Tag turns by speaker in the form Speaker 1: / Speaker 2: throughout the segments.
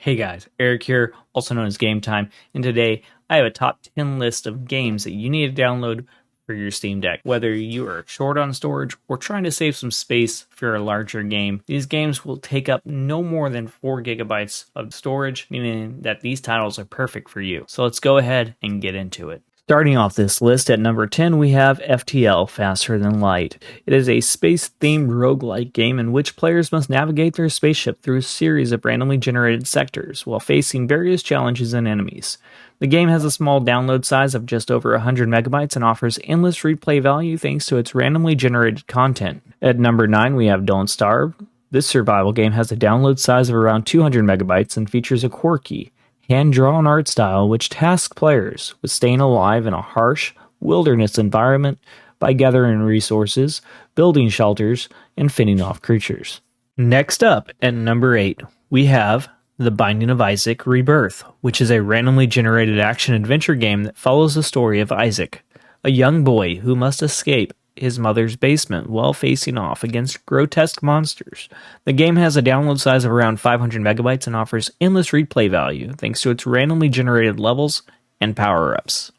Speaker 1: Hey guys, Eric here, also known as Game Time, and today I have a top 10 list of games that you need to download for your Steam Deck. Whether you are short on storage or trying to save some space for a larger game, these games will take up no more than 4 gigabytes of storage, meaning that these titles are perfect for you. So let's go ahead and get into it. Starting off this list at number 10, we have FTL, Faster Than Light. It is a space-themed roguelike game in which players must navigate their spaceship through a series of randomly generated sectors while facing various challenges and enemies. The game has a small download size of just over 100 megabytes and offers endless replay value thanks to its randomly generated content. At number 9, we have Don't Starve. This survival game has a download size of around 200 megabytes and features a quirky, hand-drawn art style which tasks players with staying alive in a harsh, wilderness environment by gathering resources, building shelters, and fending off creatures. Next up, at number 8, we have The Binding of Isaac Rebirth, which is a randomly generated action-adventure game that follows the story of Isaac, a young boy who must escape his mother's basement while facing off against grotesque monsters. The game has a download size of around 500 megabytes and offers endless replay value thanks to its randomly generated levels and power-ups.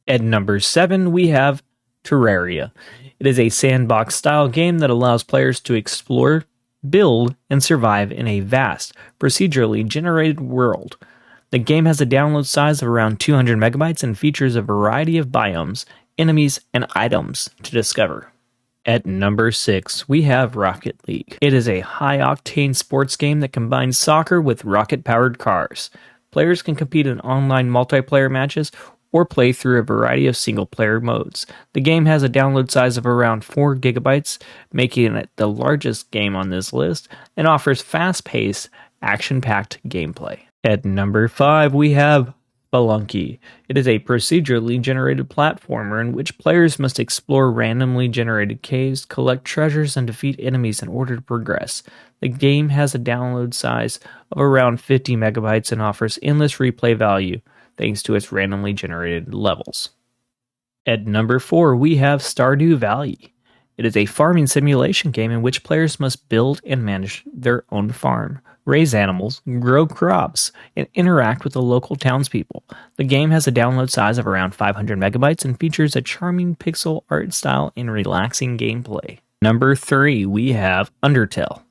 Speaker 1: At number 7, we have Terraria. It is a sandbox-style game that allows players to explore, build, and survive in a vast, procedurally generated world. The game has a download size of around 200 megabytes and features a variety of biomes, enemies, and items to discover. At number 6, we have Rocket League. It is a high-octane sports game that combines soccer with rocket-powered cars. Players can compete in online multiplayer matches or play through a variety of single-player modes. The game has a download size of around 4 gigabytes, making it the largest game on this list, and offers fast-paced, action-packed gameplay. At number 5, we have Spelunky. It is a procedurally generated platformer in which players must explore randomly generated caves, collect treasures, and defeat enemies in order to progress. The game has a download size of around 50 megabytes and offers endless replay value thanks to its randomly generated levels. At number 4, we have Stardew Valley. It is a farming simulation game in which players must build and manage their own farm, raise animals, grow crops, and interact with the local townspeople. The game has a download size of around 500 megabytes and features a charming pixel art style and relaxing gameplay. Number 3, we have Undertale.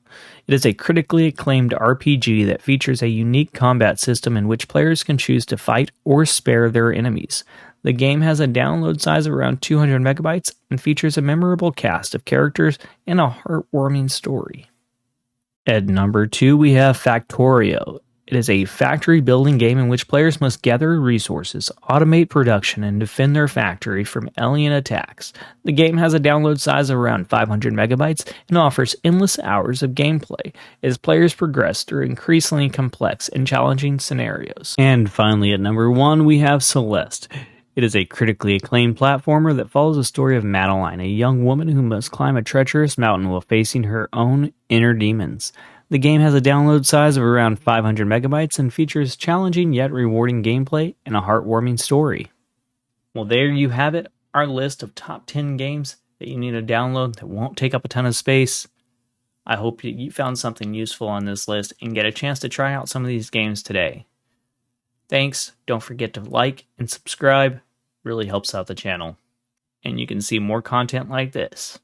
Speaker 1: It is a critically acclaimed RPG that features a unique combat system in which players can choose to fight or spare their enemies. The game has a download size of around 200 megabytes and features a memorable cast of characters and a heartwarming story. At number 2, we have Factorio. It is a factory building game in which players must gather resources, automate production, and defend their factory from alien attacks. The game has a download size of around 500 megabytes and offers endless hours of gameplay as players progress through increasingly complex and challenging scenarios. And finally, at number 1, we have Celeste. It is a critically acclaimed platformer that follows the story of Madeline, a young woman who must climb a treacherous mountain while facing her own inner demons. The game has a download size of around 500 megabytes and features challenging yet rewarding gameplay and a heartwarming story. Well, there you have it, our list of top 10 games that you need to download that won't take up a ton of space. I hope you found something useful on this list and get a chance to try out some of these games today. Thanks, don't forget to like and subscribe. Really helps out the channel. And you can see more content like this.